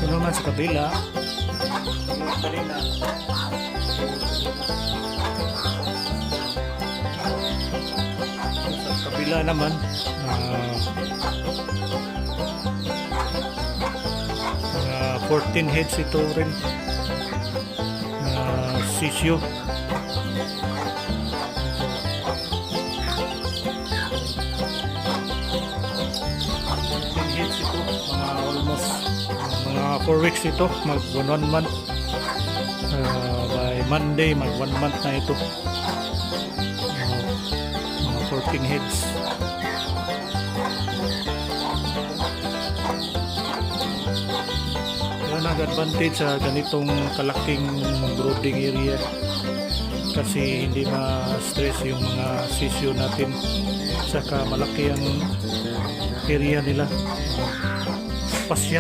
Ito naman sa kabila. Kanina. Sa kabila naman, 14 heads ito rin na sisyo. Mga 4 weeks ito, mag 1 month. By Monday mag 1 month na ito. Mga 14 heads. Yan ang advantage sa ganitong kalaking brooding area, kasi hindi ma-stress yung mga sisyo natin, saka malaki ang area nila. Pasya